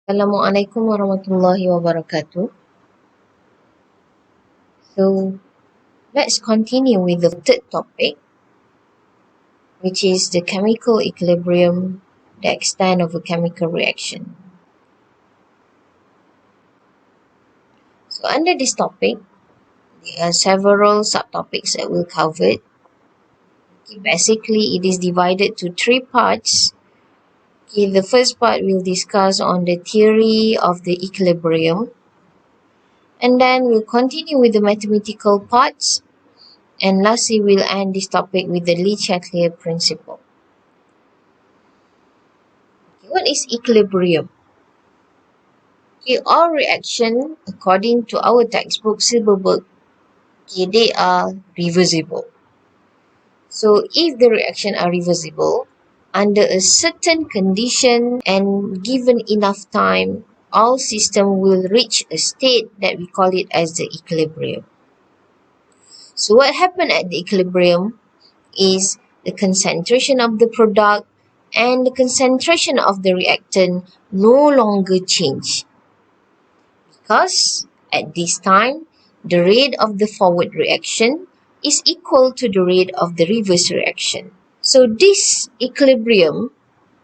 Assalamualaikum warahmatullahi wabarakatuh. So, let's continue with the third topic, which is the chemical equilibrium, the extent of a chemical reaction. So, under this topic, there are several subtopics that we'll cover. Basically, it is divided to three parts. The first part we'll discuss on the theory of the equilibrium, and then we'll continue with the mathematical parts, and lastly we'll end this topic with the Le-Chatelier's principle. What is equilibrium? All reaction, according to our textbook Silberberg, they are reversible. So if the reaction are reversible, under a certain condition and given enough time, all system will reach a state that we call it as the equilibrium. So what happened at the equilibrium is the concentration of the product and the concentration of the reactant no longer change. Because at this time, the rate of the forward reaction is equal to the rate of the reverse reaction. So this equilibrium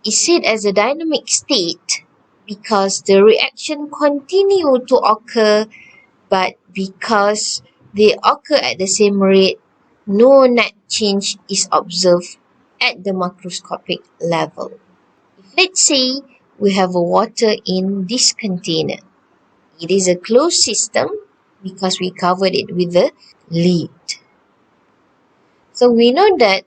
is said as a dynamic state because the reaction continue to occur, but because they occur at the same rate, no net change is observed at the macroscopic level. Let's say we have a water in this container. It is a closed system because we covered it with a lid. So we know that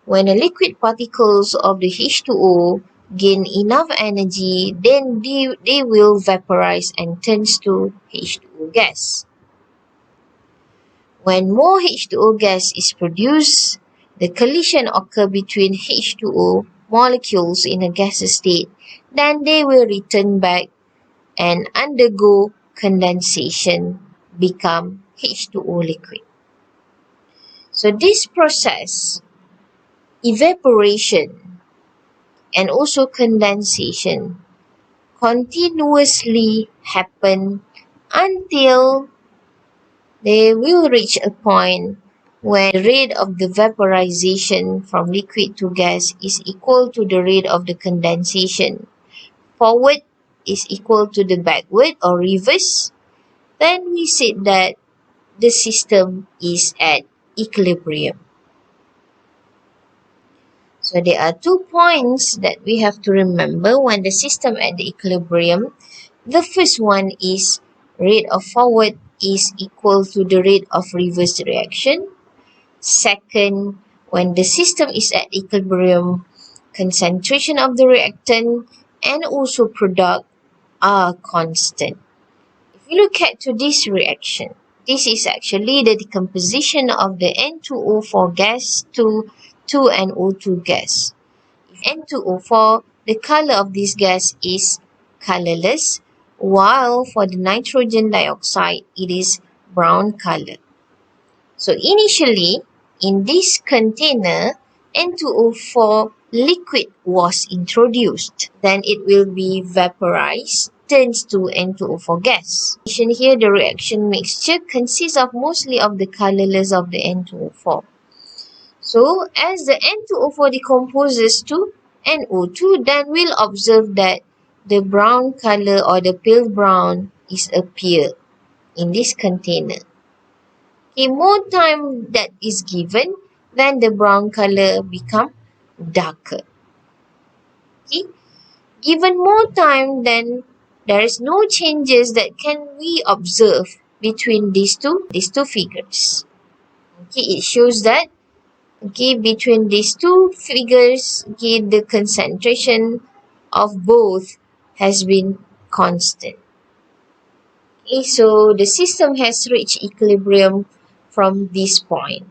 when the liquid particles of the H2O gain enough energy, then they will vaporize and turns to H2O gas. When more H2O gas is produced, the collision occurs between H2O molecules in a gaseous state, then they will return back and undergo condensation, become H2O liquid. So this process, evaporation and also condensation, continuously happen until they will reach a point when the rate of the vaporization from liquid to gas is equal to the rate of the condensation. Forward is equal to the backward or reverse. Then we said that the system is at equilibrium. So there are 2 points that we have to remember when the system at the equilibrium. The first one is rate of forward is equal to the rate of reverse reaction. Second, when the system is at equilibrium, concentration of the reactant and also product are constant. If you look at to this reaction, this is actually the decomposition of the N2O4 gas to 2NO2 gas. If N2O4, the color of this gas is colorless, while for the nitrogen dioxide, it is brown color. So initially, in this container, N2O4 liquid was introduced. Then it will be vaporized, turns to N2O4 gas. Here, the reaction mixture consists of mostly of the colorless of the N2O4. So, as the N2O4 decomposes to NO2, then we'll observe that the brown color or the pale brown is appear in this container. More time that is given, then the brown color become darker. Given more time, then there is no changes that can we observe between these two figures. It shows that between these two figures, the concentration of both has been constant. So the system has reached equilibrium from this point.